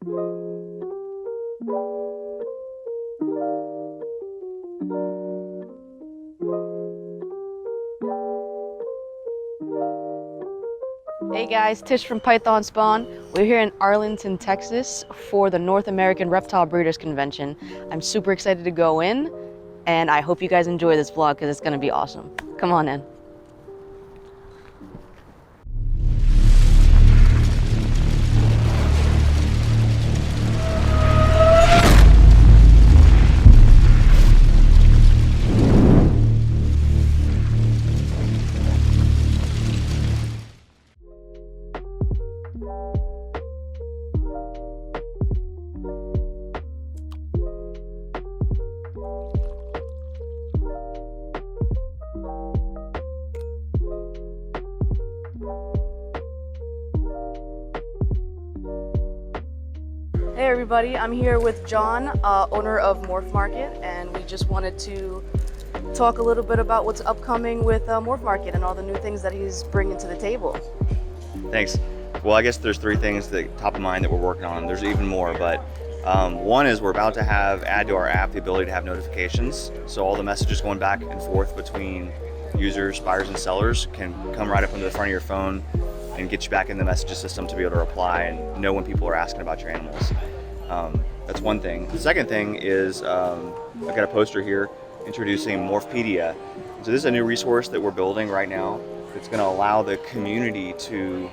Hey guys, Tish from Python Spawn. We're here in Arlington, Texas for the North American Reptile Breeders Convention. I'm super excited to go in, and I hope you guys enjoy this vlog because it's going to be awesome. Come on in. Hey everybody, I'm here with John, owner of Morph Market, and we just wanted to talk a little bit about what's upcoming with Morph Market and all the new things that he's bringing to the table. Thanks. Well, I guess there's three things that top of mind that we're working on. There's even more, but one is we're about to add to our app the ability to have notifications. So all the messages going back and forth between users, buyers, and sellers can come right up into the front of your phone and get you back in the messages system to be able to reply and know when people are asking about your animals. That's one thing. The second thing is I've got a poster here introducing Morphpedia. So this is a new resource that we're building right now. It's going to allow the community to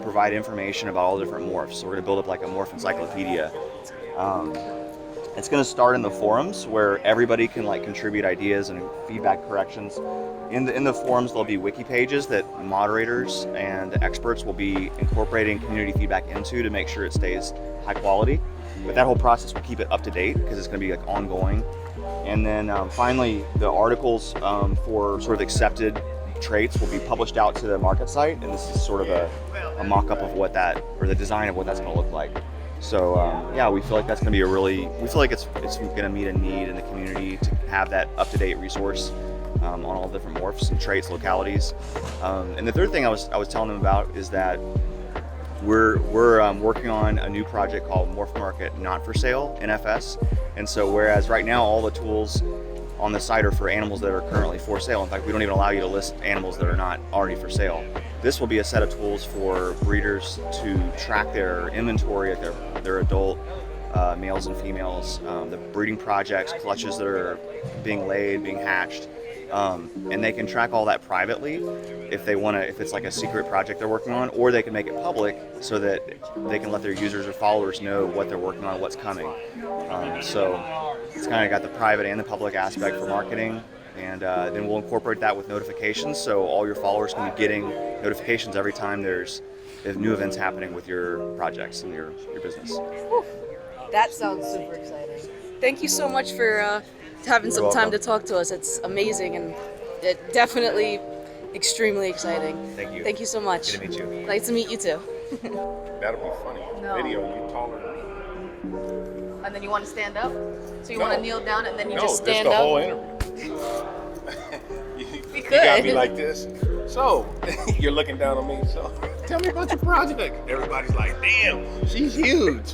provide information about all the different morphs. So we're going to build up like a morph encyclopedia. It's going to start in the forums where everybody can like contribute ideas and feedback corrections. In the forums, there'll be wiki pages that moderators and experts will be incorporating community feedback into to make sure it stays high quality. But that whole process will keep it up to date because it's going to be like ongoing. And then finally, the articles for sort of accepted traits will be published out to the market site, and this is sort of a mock-up of what that, or the design of what that's going to look like. So yeah, we feel like that's going to be we feel like it's going to meet a need in the community to have that up-to-date resource on all the different morphs and traits, localities. And the third thing I was telling them about is that we're working on a new project called Morph Market Not For Sale, NFS. And so whereas right now all the tools on the site are for animals that are currently for sale. In fact, we don't even allow you to list animals that are not already for sale. This will be a set of tools for breeders to track their inventory at their adult males and females, the breeding projects, clutches that are being laid, being hatched, and they can track all that privately if they want to, if it's like a secret project they're working on, or they can make it public so that they can let their users or followers know what they're working on, what's coming. So it's kind of got the private and the public aspect for marketing, and then we'll incorporate that with notifications, so all your followers can be getting notifications every time there's new events happening with your projects and your business. Whew. That sounds super exciting. Thank you so much for having some time to talk to us. It's amazing and it definitely extremely exciting. Thank you. Thank you so much. Good to meet you. Nice to meet you too. That'll be funny. No. Video, you taller than me. And then you want to stand up? So you want to kneel down and then you just stand the up? whole interview. We You could. got me like this. So, you're looking down on me. So, tell me about your project. Everybody's like, damn, she's huge.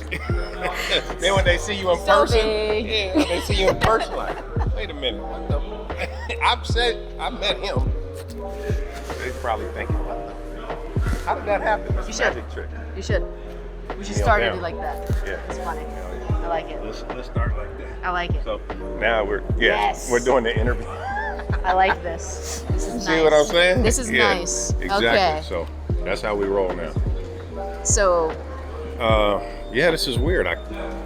Then when they see you in person, big. when they see you in person, like, wait a minute, what the? I met him. They probably thinking, what the? How did that happen? It's a magic trick. You should. We should Kneel start down. it like that. Yeah. It's funny. I like it. Let's start like that. I like it. So now we're Yes. we're doing the interview. I like this. This is nice. See what I'm saying? This is Yeah, nice. Exactly. Okay. So that's how we roll now. So Yeah, this is weird.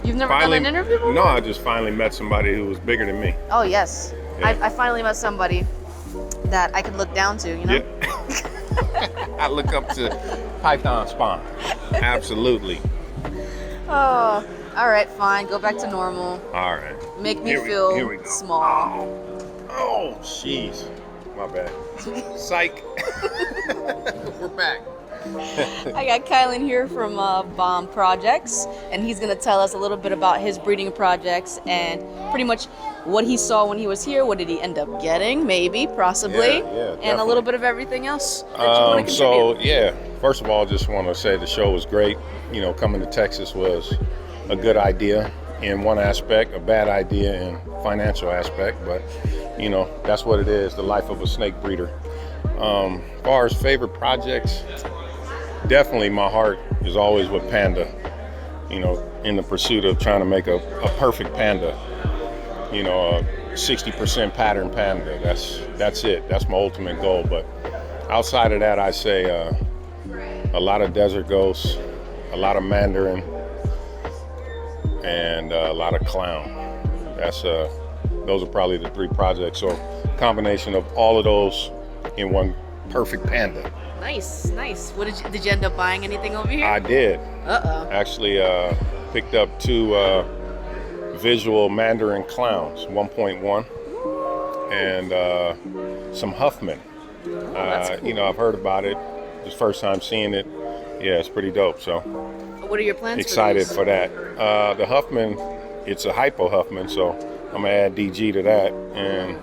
you've never done an interview before? No, I just finally met somebody who was bigger than me. Oh yes. Yeah. I finally met somebody that I could look down to, you know? Yeah. I look up to Python Spawn. Absolutely. Oh, all right, fine. Go back to normal. All right. Make me Here we feel go. small. Oh, jeez. My bad. Psych. We're back. I got Kylan here from Bomb Projects, and he's going to tell us a little bit about his breeding projects and pretty much what he saw when he was here, what did he end up getting, maybe, possibly, and a little bit of everything else that you want to contribute. So, yeah, first of all, just want to say the show was great. You know, coming to Texas was a good idea in one aspect, a bad idea in financial aspect, but, you know, that's what it is, the life of a snake breeder. As far as favorite projects, definitely my heart is always with panda, you know, in the pursuit of trying to make a perfect panda. You know, a 60% pattern panda. That's it. That's my ultimate goal. But outside of that, I say a lot of desert ghosts, a lot of mandarin, and a lot of clown. Those are probably the 3 projects. So combination of all of those in one perfect panda. Nice, nice. What did you end up buying anything over here? I did. Actually, picked up 2 visual mandarin clowns, 1.1, and some Huffman. Cool. You know, I've heard about it. This first time seeing it. Yeah, it's pretty dope. So, what are your plans? Excited for for that. The Huffman, it's a hypo Huffman, so I'm gonna add DG to that, and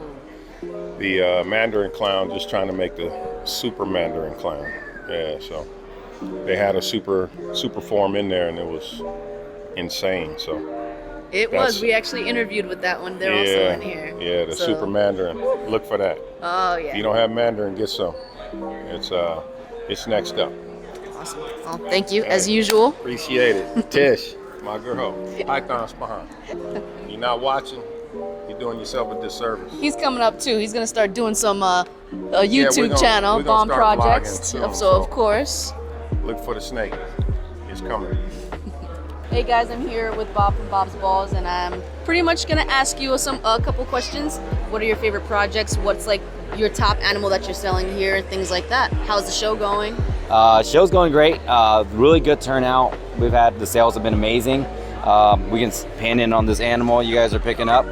the mandarin clown, just trying to make the super mandarin clown. Yeah, so they had a super form in there, and it was insane. So. It was. We actually interviewed with that one. They're also in here. Yeah, the super mandarin. Look for that. Oh yeah. If you don't have mandarin, get some. It's next up. Awesome. Well, thank you as usual. Appreciate it. Tish, my girl. Python's behind. You're not watching, you're doing yourself a disservice. He's coming up too. He's gonna start doing some YouTube channel, Bomb Projects. Soon, so of course. Look for the snake. It's coming. Hey guys, I'm here with Bob from Bob's Balls, and I'm pretty much gonna ask you a couple questions. What are your favorite projects? What's like your top animal that you're selling here, and things like that? How's the show going? Show's going great. Really good turnout. The sales have been amazing. We can pan in on this animal you guys are picking up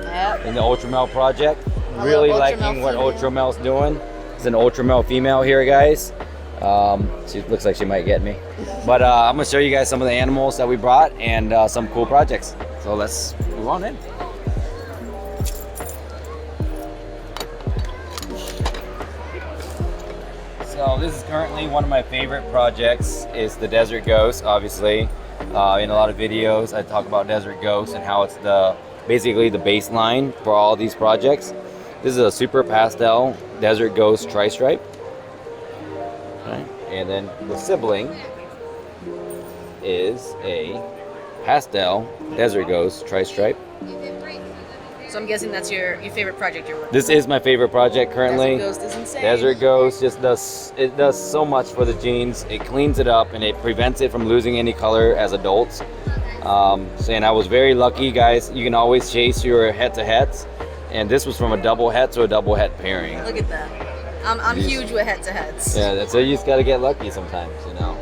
in the Ultramel project. Really liking what Ultramel's doing. It's an Ultramel female here, guys. She looks like she might get me. But I'm gonna show you guys some of the animals that we brought and some cool projects. So let's move on in. So this is currently one of my favorite projects. Is the Desert Ghost, obviously. In a lot of videos, I talk about Desert Ghost and how it's basically the baseline for all these projects. This is a super pastel Desert Ghost tri-stripe. Okay. And then the sibling is a pastel Desert Ghost tri-stripe. So I'm guessing that's your favorite project you're working on. This is my favorite project currently. Desert Ghost is insane. Desert Ghost just does so much for the genes. It cleans it up and it prevents it from losing any color as adults. And I was very lucky, guys. You can always chase your head-to-heads, and this was from a double head to a double head pairing. Look at that. I'm huge with head-to-heads. Yeah, so you just gotta get lucky sometimes, you know.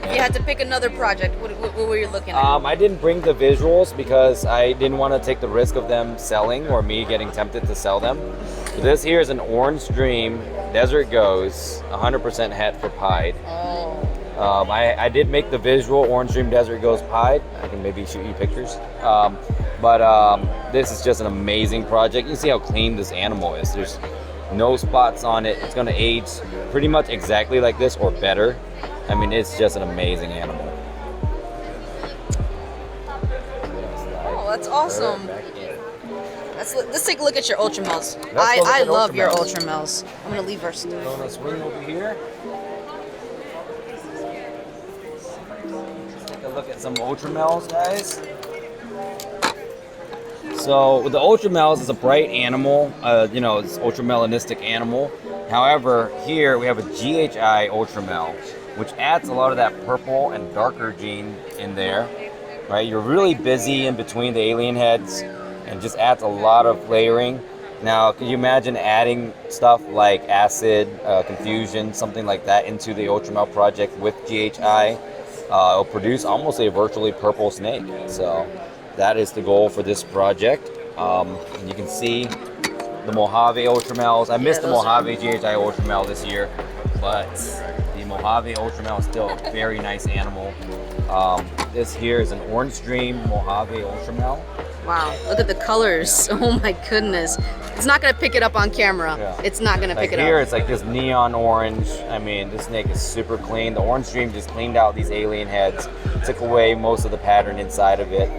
If you had to pick another project, what were you looking at? I didn't bring the visuals because I didn't want to take the risk of them selling or me getting tempted to sell them. So this here is an Orange Dream Desert Ghost, 100% het for pied. Oh. I did make the visual Orange Dream Desert Ghost pied. I can maybe shoot you pictures. This is just an amazing project. You can see how clean this animal is. There's no spots on it. It's going to age pretty much exactly like this or better. I mean, it's just an amazing animal. Oh, that's awesome. Let's take a look at your Ultramels. I love your Ultramels. I'm going to leave her still. Go on a swing over here. Let's take a look at some Ultramels, guys. So with the Ultramels, it's a bright animal. It's ultramelanistic animal. However, here we have a GHI Ultramel, which adds a lot of that purple and darker gene in there, right? You're really busy in between the alien heads and just adds a lot of layering. Now, can you imagine adding stuff like acid, confusion, something like that into the Ultramel project with GHI? It'll produce almost a virtually purple snake. So that is the goal for this project. And you can see the Mojave Ultramels. I missed the Mojave GHI Ultramel this year, but the Mojave Ultramel is still a very nice animal. This here is an Orange Dream Mojave Ultramel. Wow, look at the colors. Yeah. Oh my goodness. It's not gonna pick it up on camera. Yeah. It's not gonna Like pick it here, up. it's like this neon orange. I mean, this snake is super clean. The Orange Dream just cleaned out these alien heads, took away most of the pattern inside of it.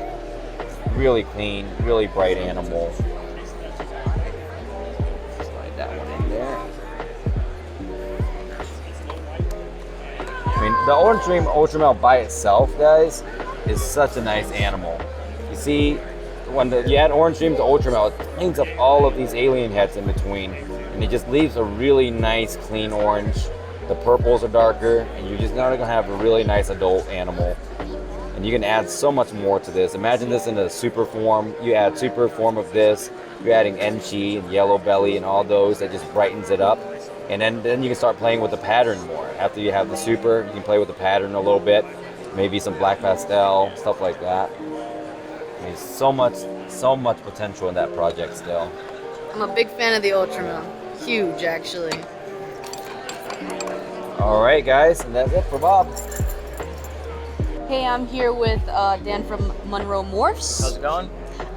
Really clean, really bright animal. Slide that one in there. I mean, the Orange Dream Ultramel by itself, guys, is such a nice animal. You see, when you add Orange Dream to Ultramel, it cleans up all of these alien heads in between, and it just leaves a really nice, clean orange. The purples are darker, and you're just now gonna have a really nice adult animal. And you can add so much more to this. Imagine this in a super form. You add super form of this. You're adding Enchi and Yellow Belly and all those. That just brightens it up. And then you can start playing with the pattern more. After you have the super, you can play with the pattern a little bit. Maybe some black pastel, stuff like that. I mean, so much potential in that project still. I'm a big fan of the Ultramel. Huge, actually. All right, guys, and that's it for Bob. Hey, I'm here with Dan from Monroe Morphs. How's it going?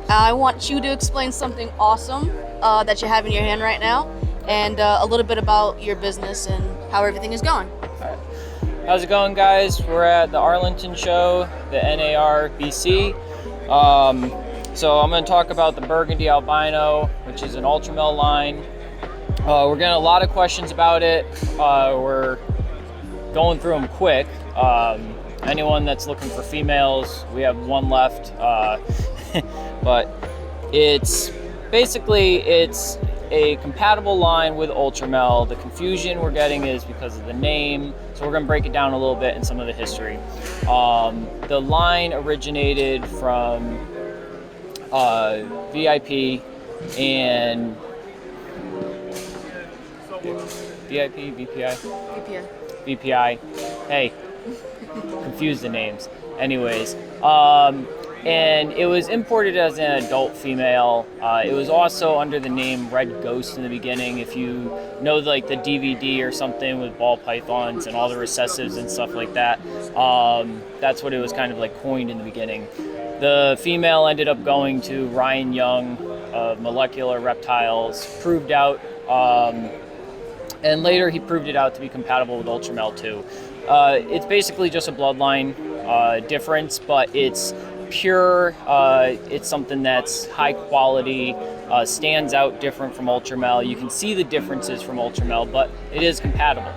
I want you to explain something awesome that you have in your hand right now, and a little bit about your business and how everything is going. How's it going, guys? We're at the Arlington show, the NARBC. So I'm going to talk about the Burgundy Albino, which is an Ultramel line. We're getting a lot of questions about it. We're going through them quick. Anyone that's looking for females, we have one left. But it's a compatible line with Ultramel. The confusion we're getting is because of the name, so we're going to break it down a little bit in some of the history. The line originated from VIP and VIP, VPI? VPI. Hey, confuse the names. Anyways, and it was imported as an adult female. It was also under the name Red Ghost in the beginning. If you know, like the DVD or something with ball pythons and all the recessives and stuff like that, that's what it was kind of like coined in the beginning. The female ended up going to Ryan Young of Molecular Reptiles, proved out, and later he proved it out to be compatible with Ultramel too. It's basically just a bloodline difference, but it's pure. It's something that's high quality, stands out different from Ultramel. You can see the differences from Ultramel, but it is compatible.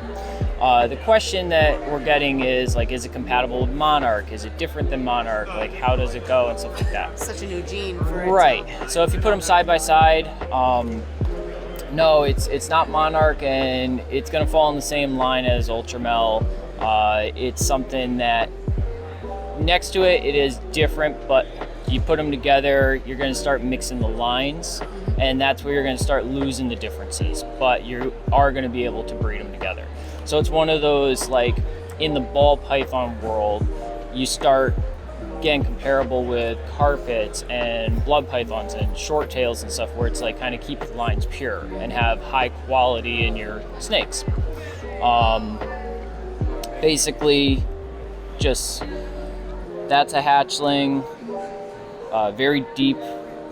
The question that we're getting is, like, is it compatible with Monarch? Is it different than Monarch? Like, how does it go and stuff like that? Such a new gene for it. Right. So if you put them side by side, no, it's not Monarch, and it's going to fall in the same line as Ultramel. It's something that next to it is different, but you put them together, you're going to start mixing the lines, and that's where you're going to start losing the differences, but you are going to be able to breed them together. So it's one of those, like, in the ball python world, you start getting comparable with carpets and blood pythons and short tails and stuff, where it's like kind of keep the lines pure and have high quality in your snakes. Basically, just that's a hatchling, very deep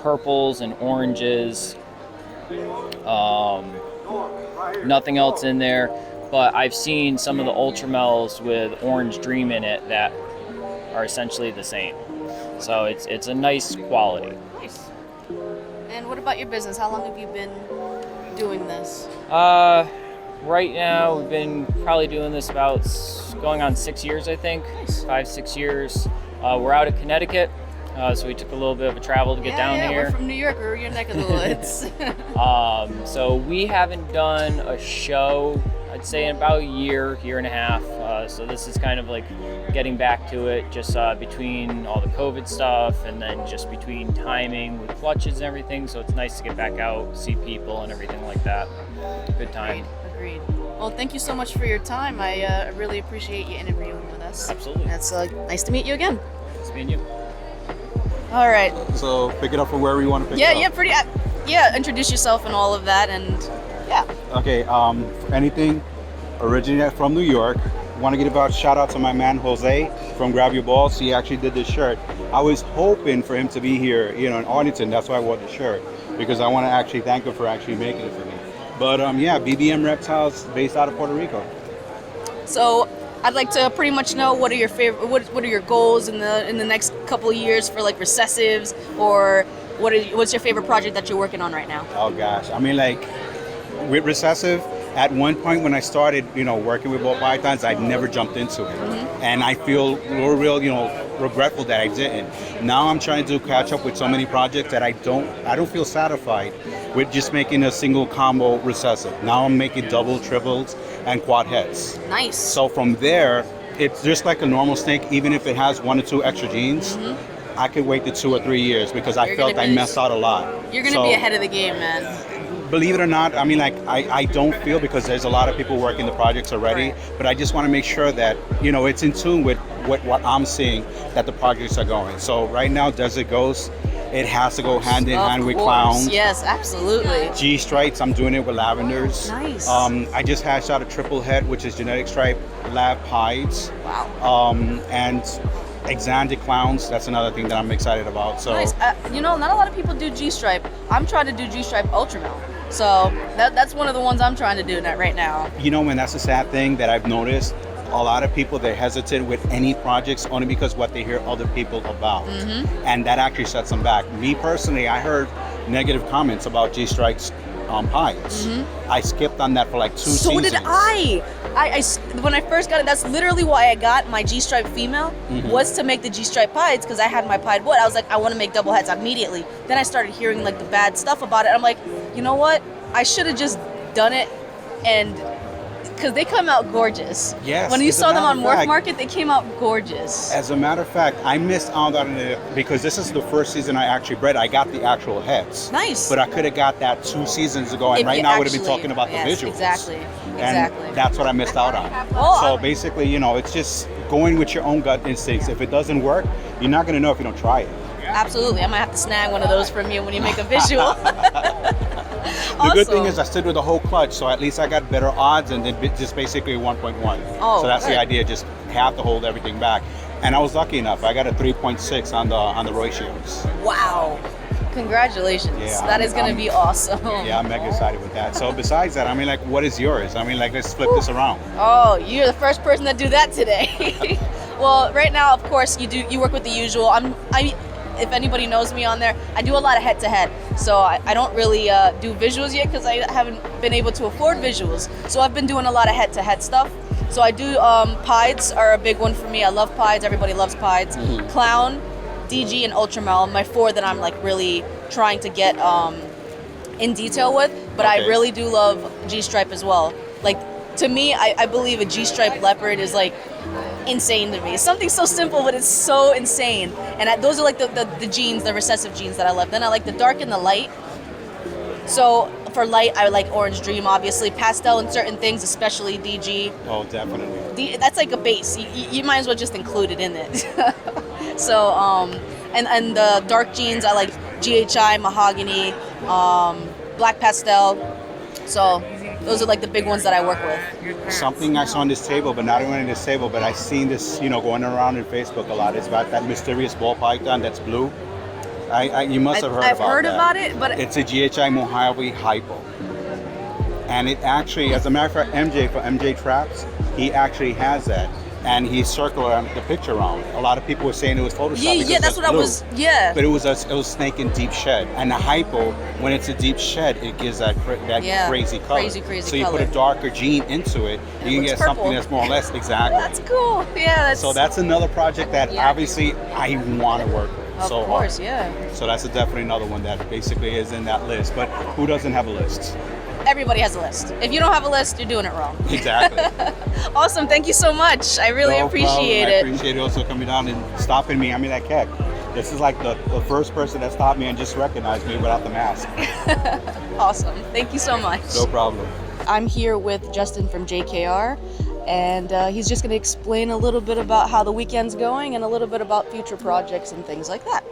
purples and oranges, nothing else in there, but I've seen some of the Ultramels with Orange Dream in it that are essentially the same. So it's a nice quality. And what about your business? How long have you been doing this? Right now, we've been probably doing this about going on 6 years, I think. Nice. 5-6 years. We're out of Connecticut, so we took a little bit of a travel to get down here. We're from New York. We're your neck of the woods. So we haven't done a show, I'd say, in about a year and a half. So this is kind of like getting back to it, just between all the COVID stuff and then just between timing with clutches and everything. So it's nice to get back out, see people and everything like that. Good time. Agreed. Well, thank you so much for your time. I really appreciate you interviewing with us. Absolutely. It's nice to meet you again. It's me and you. All right. So pick it up from wherever you want to pick it up. Yeah, introduce yourself and all of that, and yeah. Okay, anything originated from New York, want to give a shout out to my man Jose from Grab Your Balls. He actually did this shirt. I was hoping for him to be here, in Arlington. That's why I wore the shirt, because I want to actually thank him for actually making it for me. But yeah, BBM Reptiles, based out of Puerto Rico. So I'd like to pretty much know what are your favorite, what are your goals in the next couple of years for like recessives, or what's your favorite project that you're working on right now? Oh gosh, I mean, like with recessive, at one point when I started, working with ball pythons, I never jumped into it, and I feel real, regretful that I didn't. Now I'm trying to catch up with so many projects that I don't feel satisfied with just making a single combo recessive. Now I'm making double, triples, and quad heads. Nice. So from there, it's just like a normal snake. Even if it has 1 or 2 extra genes, I could wait the 2 or 3 years because I felt I messed out a lot. You're gonna be ahead of the game, man. Believe it or not, I mean, like, I don't feel, because there's a lot of people working the projects already, but I just want to make sure that, it's in tune with what I'm seeing, that the projects are going. So right now, Desert Ghost, it has to go hand in hand with clowns. Yes, absolutely. G-stripes, I'm doing it with lavenders. Nice. I just hashed out a triple head, which is genetic stripe lab hides. Wow. And Exandic clowns, that's another thing that I'm excited about. So nice. Not a lot of people do G-stripe. I'm trying to do G-stripe Ultramel. So that's one of the ones I'm trying to do right now. Man, that's a sad thing that I've noticed. A lot of people, they're hesitant with any projects only because what they hear other people about. And that actually sets them back. Me personally, I heard negative comments about G-Strike's hides. I skipped on that for like 2 seasons. So did I. When I first got it, that's literally why I got my G-Stripe female, was to make the G-Stripe pieds, because I had my pied wood. I was like, I want to make double heads immediately. Then I started hearing like the bad stuff about it. I'm like, you know what? I should have just done it, and because they come out gorgeous. Yes. When you saw them on Morph Market, they came out gorgeous. As a matter of fact, I missed out on it because this is the first season I actually bred. I got the actual heads. Nice. But I could have got that 2 seasons ago, and right now I would have been talking about the visuals. Exactly. And that's what I missed out on. So basically, it's just going with your own gut instincts. If it doesn't work, you're not going to know if you don't try it. Absolutely. I might have to snag one of those from you when you make a visual. The good thing is I stood with the whole clutch, so at least I got better odds, and then just basically 1.1. Oh, so that's good. the idea, just have to hold everything back. And I was lucky enough. I got a 3.6 on the ratios. Wow. Congratulations. Yeah, that is going to be awesome. Yeah, I'm mega excited with that. So besides that, I mean, like, what is yours? I mean, like, let's flip this around. Oh, you're the first person to do that today. Well, right now, of course, you work with the usual. If anybody knows me on there, I do a lot of head-to-head. So I don't really do visuals yet because I haven't been able to afford visuals. So I've been doing a lot of head-to-head stuff. So I do, pieds are a big one for me. I love pieds. Everybody loves pieds. Clown, DG, and Ultramel, my 4 that I'm like really trying to get in detail with. But I really do love G-stripe as well. Like, to me, I believe a G-stripe leopard is like insane to me. It's something so simple, but it's so insane. And those are like the genes, the recessive genes that I love. Then I like the dark and the light. So for light, I like Orange Dream, obviously. Pastel in certain things, especially DG. Oh, definitely. That's like a base. You might as well just include it in it. So, and the dark genes, I like GHI, Mahogany, Black Pastel. So those are like the big ones that I work with. Something I saw on this table, but not only on this table, but I've seen this, going around in Facebook a lot. It's about that mysterious ball python that's blue. You must have heard about it. I've heard about it, but it's a GHI Mojave Hypo. And it actually, as a matter of fact, MJ Traps, he actually has that. And he circled the picture around. A lot of people were saying it was Photoshop. Yeah, that's what blue. I was. Yeah. But it was snake in deep shed, and the hypo, when it's a deep shed, it gives that crazy color. Crazy so you color. put a darker gene into it, you can get purple. something that's more or less exactly. That's cool. Yeah. So that's another project that obviously I want to work with. Of course, yeah. So that's definitely another one that basically is in that list. But who doesn't have a list? Everybody has a list. If you don't have a list, you're doing it wrong. Exactly. Awesome. Thank you so much. I really appreciate it. I appreciate it also coming down and stopping me. I mean, like, heck, this is like the first person that stopped me and just recognized me without the mask. Awesome. Thank you so much. No problem. I'm here with Justin from JKR, and he's just going to explain a little bit about how the weekend's going and a little bit about future projects and things like that.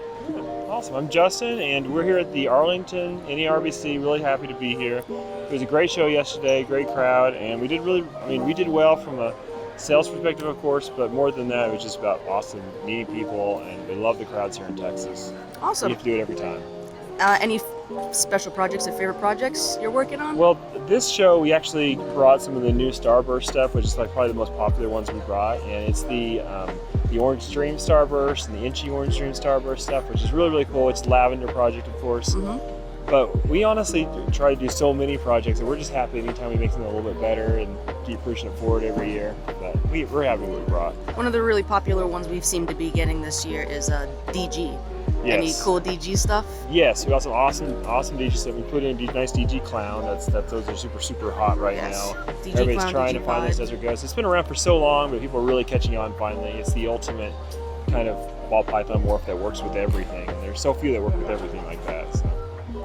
Awesome. I'm Justin, and we're here at the Arlington NERBC. Really happy to be here. It was a great show yesterday, great crowd, and we did well from a sales perspective, of course, but more than that, it was just about awesome meeting people, and we love the crowds here in Texas. Awesome. You have to do it every time. Any special projects or favorite projects you're working on? Well, this show, we actually brought some of the new Starburst stuff, which is like probably the most popular ones we brought, and it's the Orange Stream Starburst and the Inchy Orange Stream Starburst stuff, which is really, really cool. It's Lavender project, of course. But we honestly try to do so many projects that we're just happy anytime we make something a little bit better and keep pushing it forward every year. But we're happy with what we brought. One of the really popular ones we've seemed to be getting this year is DG. Yes. Any cool DG stuff? Yes, we got some awesome DG stuff. We put in a nice DG clown. Those are super hot right now. DG Everybody's clown, trying DG to find pod. this as it goes. It's been around for so long, but people are really catching on finally. It's the ultimate kind of ball python morph that works with everything. And there's so few that work with everything like that. So.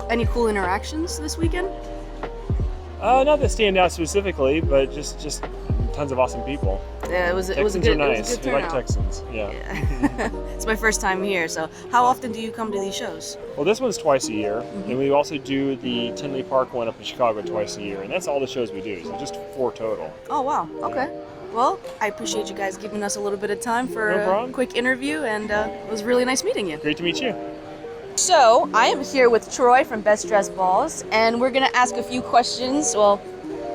Any cool interactions this weekend? Not that stand out specifically, but just tons of awesome people. Yeah, it was a Texans good, are it was nice. a good We like turnout. Texans. Yeah. It's my first time here, so how often do you come to these shows? Well, this one's twice a year, and we also do the Tinley Park one up in Chicago twice a year, and that's all the shows we do. So just 4 total. Oh wow, okay. Well, I appreciate you guys giving us a little bit of time for No a problem. quick interview, and it was really nice meeting you. Great to meet you. So, I am here with Troy from Best Dressed Balls, and we're going to ask a few questions. Well,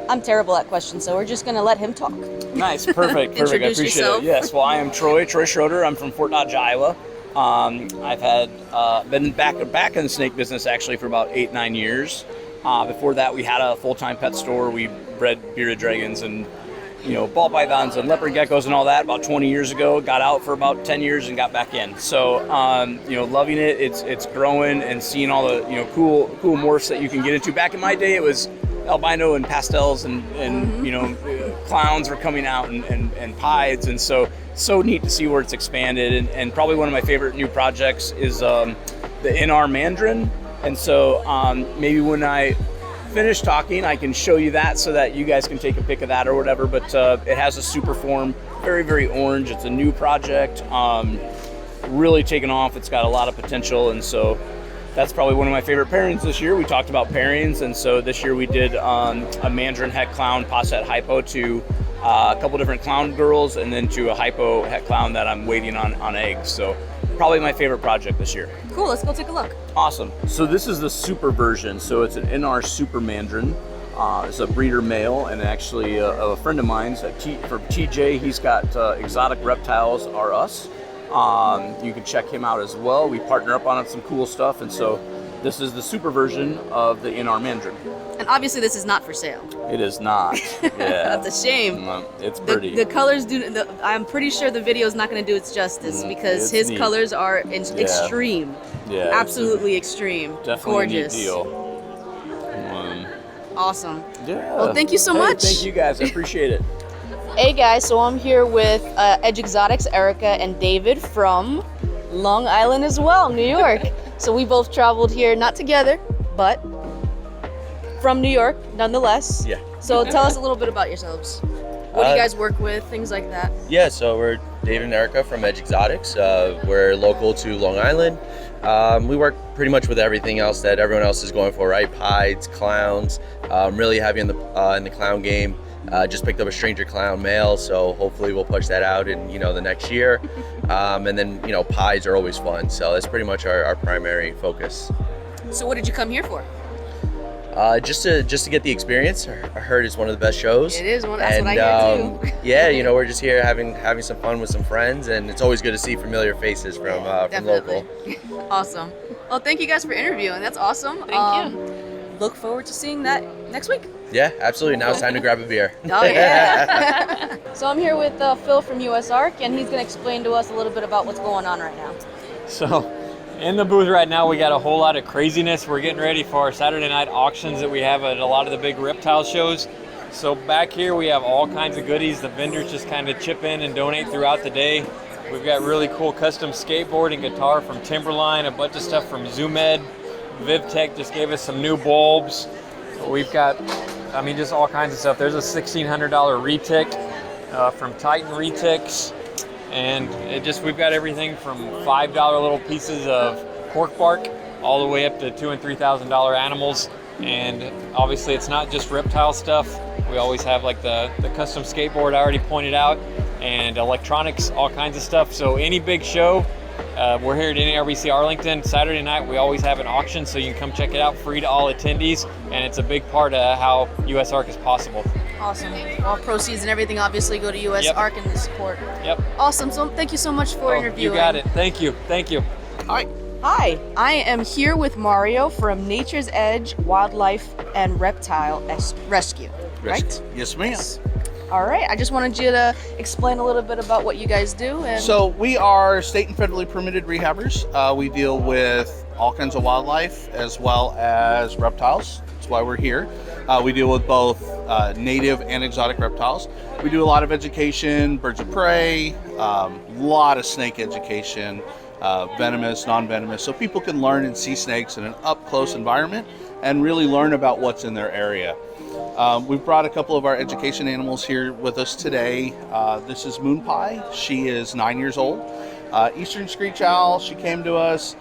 I'm terrible at questions, so we're just going to let him talk. Nice, perfect. I Introduce appreciate yourself. it. Yes, well, I am Troy Schroeder. I'm from Fort Dodge, Iowa. I've had been back in the snake business actually for about 8-9 years. Before that, we had a full-time pet store. We bred bearded dragons and ball pythons and leopard geckos and all that about 20 years ago. Got out for about 10 years and got back in. So loving it. It's growing and seeing all the cool morphs that you can get into. Back in my day, it was albino and pastels and clowns were coming out and pieds, and so neat to see where it's expanded. And probably one of my favorite new projects is the NEWRR Mandarin. And so maybe when I finish talking, I can show you that so that you guys can take a pic of that or whatever. But it has a super form, very, very orange. It's a new project, really taken off. It's got a lot of potential, and so that's probably one of my favorite pairings this year. We talked about pairings, and so this year we did a Mandarin het clown posset hypo to a couple different clown girls, and then to a hypo het clown that I'm waiting on eggs. So probably my favorite project this year. Cool, let's go take a look. Awesome. So this is the super version. So it's an NR Super Mandarin. It's a breeder male, and actually a friend of mine's for TJ. He's got Exotic Reptiles R Us. You can check him out as well. We partner up on some cool stuff, and so this is the super version of the NR Mandarin. And obviously this is not for sale. It is not. Yeah. That's a shame. It's pretty. The colors I'm pretty sure the video is not going to do its justice because it's his neat. colors are extreme. Yeah. Absolutely extreme. Definitely Gorgeous. a neat deal. Awesome. Yeah. Well, thank you so much. Thank you guys. I appreciate it. Hey guys, so I'm here with Edge Exotics, Erica and David from Long Island as well, New York. So we both traveled here, not together, but from New York nonetheless. Yeah. So tell us a little bit about yourselves. What do you guys work with, things like that? Yeah, so we're David and Erica from Edge Exotics. We're local to Long Island. We work pretty much with everything else that everyone else is going for, right? Pieds, clowns. Really heavy in the clown game. Just picked up a stranger clown male, so hopefully we'll push that out in the next year. And then pieds are always fun, so that's pretty much our primary focus. So what did you come here for? Just to get the experience. I heard it's one of the best shows. It is one. That's what I hear too. Yeah, we're just here having some fun with some friends, and it's always good to see familiar faces from local. Awesome. Well, thank you guys for interviewing. That's awesome. Thank you. Look forward to seeing that next week. Yeah, absolutely. Now it's time to grab a beer. Oh yeah. So I'm here with Phil from USARK, and he's going to explain to us a little bit about what's going on right now. So in the booth right now, we got a whole lot of craziness. We're getting ready for our Saturday night auctions that we have at a lot of the big reptile shows. So back here we have all kinds of goodies. The vendors just kind of chip in and donate throughout the day. We've got really cool custom skateboard and guitar from Timberline, a bunch of stuff from ZoomEd. VivTech just gave us some new bulbs. We've got, just all kinds of stuff. There's a $1,600 retic from Titan Retics. And we've got everything from $5 little pieces of cork bark all the way up to $2,000 and $3,000 animals. And obviously it's not just reptile stuff. We always have like the custom skateboard I already pointed out, and electronics, all kinds of stuff. So any big show, we're here at NARBC Arlington. Saturday night, we always have an auction, so you can come check it out, free to all attendees, and it's a big part of how USARK is possible. Awesome. All proceeds and everything obviously go to USARK and the support. Yep. Awesome. So thank you so much for interviewing. You got it. Thank you. Thank you. Hi, I am here with Mario from Nature's Edge Wildlife and Reptile Rescue, right? Yes, ma'am. All right, I just wanted you to explain a little bit about what you guys do. And So we are state and federally permitted rehabbers. We deal with all kinds of wildlife as well as reptiles. That's why we're here. We deal with both native and exotic reptiles. We do a lot of education, birds of prey, lot of snake education, venomous, non-venomous, so people can learn and see snakes in an up-close environment and really learn about what's in their area. We've brought a couple of our education animals here with us today. This is Moon Pie. She is 9 years old. Eastern Screech Owl, she came to us.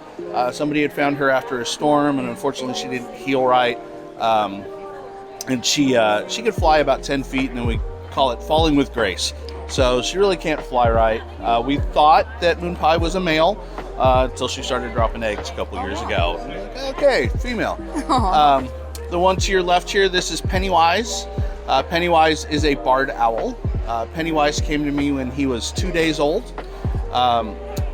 Somebody had found her after a storm, and unfortunately she didn't heal right. And she could fly about 10 feet, and then we call it falling with grace. So she really can't fly right. We thought that Moon Pie was a male until she started dropping eggs a couple years ago. And we're like, okay, female. The one to your left here, this is Pennywise. Pennywise is a barred owl. Pennywise came to me when he was 2 days old.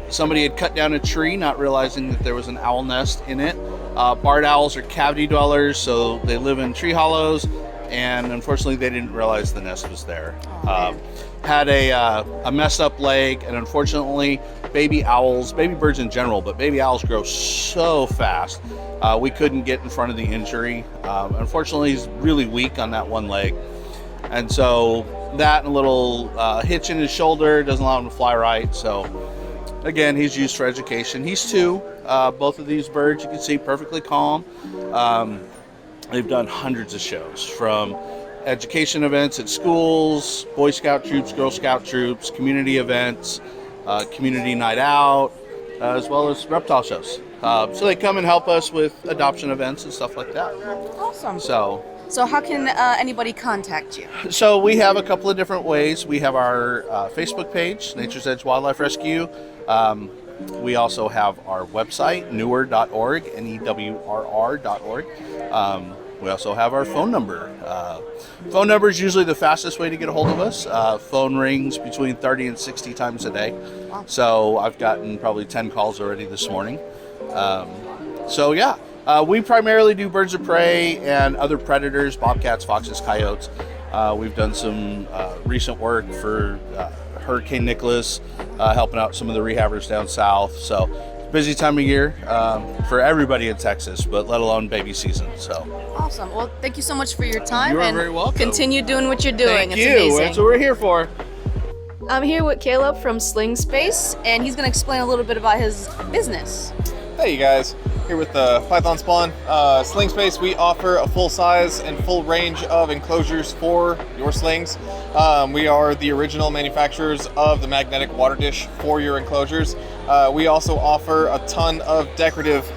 Somebody had cut down a tree, not realizing that there was an owl nest in it. Barred owls are cavity dwellers, so they live in tree hollows, and unfortunately they didn't realize the nest was there. Had a messed up leg, and unfortunately baby owls, baby birds in general, but baby owls grow so fast, we couldn't get in front of the injury. Unfortunately he's really weak on that one leg, and so that and a little hitch in his shoulder doesn't allow him to fly right. So again, he's used for education. He's 2. Both of these birds you can see perfectly calm. They've done hundreds of shows, from education events at schools, Boy Scout troops, Girl Scout troops, community events, community night out, as well as reptile shows. So they come and help us with adoption events and stuff like that. awesome. So how can anybody contact you? So we have a couple of different ways. We have our Facebook page, Nature's Edge Wildlife Rescue. We also have our website, NEWRR.org, NEWRR.org. We also have our phone number. Phone number is usually the fastest way to get a hold of us. Phone rings between 30 and 60 times a day. Wow. So I've gotten probably 10 calls already this morning. We primarily do birds of prey and other predators, bobcats, foxes, coyotes. We've done some recent work for Hurricane Nicholas, helping out some of the rehabbers down south. So busy time of year for everybody in Texas, but let alone baby season. So Awesome. Well, thank you so much for your time. You are and very welcome. Continue doing what you're doing. Thank It's you. amazing. That's what we're here for. I'm here with Caleb from SlingSpace, and he's going to explain a little bit about his business. Hey you guys, here with Python Spawn. SlingSpace, we offer a full size and full range of enclosures for your slings. We are the original manufacturers of the magnetic water dish for your enclosures. We also offer a ton of decorative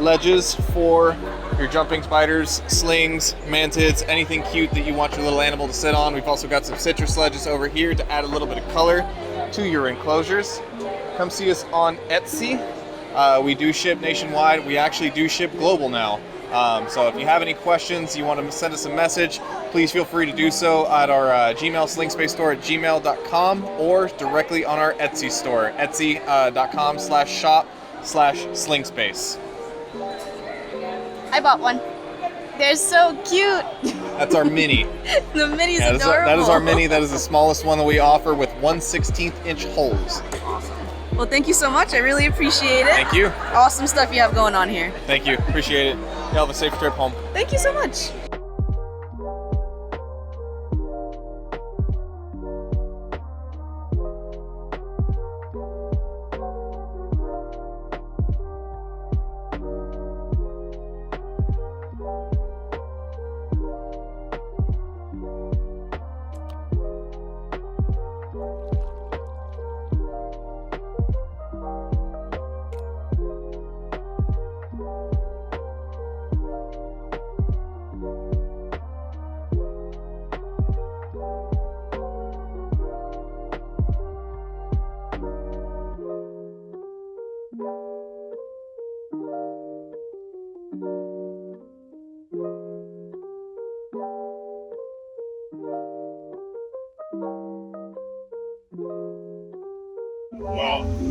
ledges for your jumping spiders, slings, mantids, anything cute that you want your little animal to sit on. We've also got some citrus ledges over here to add a little bit of color to your enclosures. Come see us on Etsy. We do ship nationwide. We actually do ship global now. So if you have any questions, you want to send us a message, please feel free to do so at our Gmail SlingSpace store at gmail.com or directly on our Etsy store, etsy.com/shop/SlingSpace. I bought one. They're so cute. That's our mini. The mini's Yeah, adorable. that is our mini. That is the smallest one that we offer with 1/16 inch holes. Well, thank you so much. I really appreciate it. Thank you. Awesome stuff you have going on here. Thank you. Appreciate it. Y'all have a safe trip home. Thank you so much.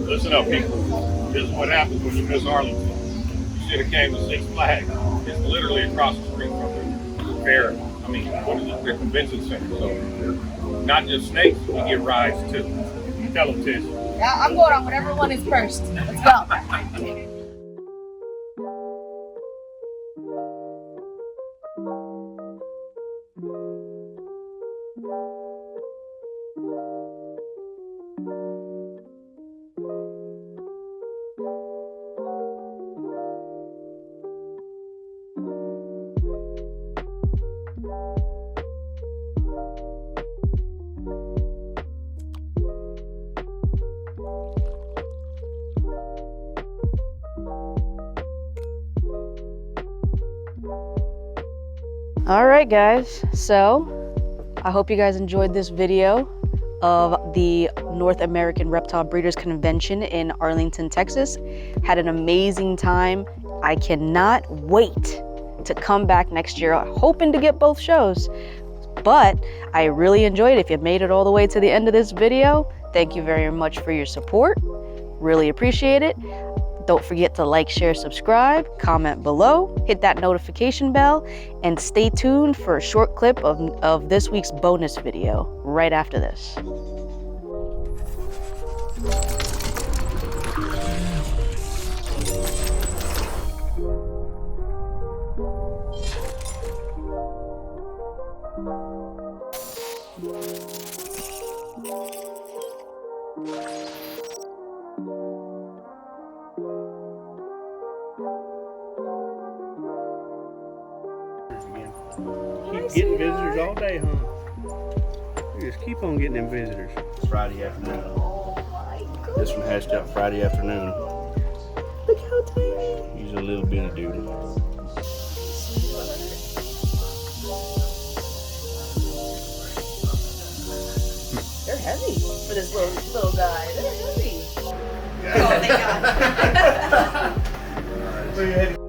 Listen up, people. This is what happens when you miss Arlington. You should have came to Six Flags. It's literally across the street from the fair. I mean, what is it? The convention center. So, not just snakes, we get rides too. Tell them, Tish. Yeah, I'm going on whatever one is first. Let's go. All right, guys. So I hope you guys enjoyed this video of the North American Reptile Breeders Convention in Arlington, Texas. Had an amazing time. I cannot wait to come back next year, hoping to get both shows. But I really enjoyed it. If you made it all the way to the end of this video, thank you very much for your support. Really appreciate it. Don't forget to like, share, subscribe, comment below, hit that notification bell, and stay tuned for a short clip of this week's bonus video right after this. Keep getting visitors all day, huh? You just keep on getting them visitors. It's Friday afternoon. This one hatched out Friday afternoon. Look how tiny. He's a little bitty dude. They're heavy for this little guy. They're heavy. Yeah. Oh, thank God.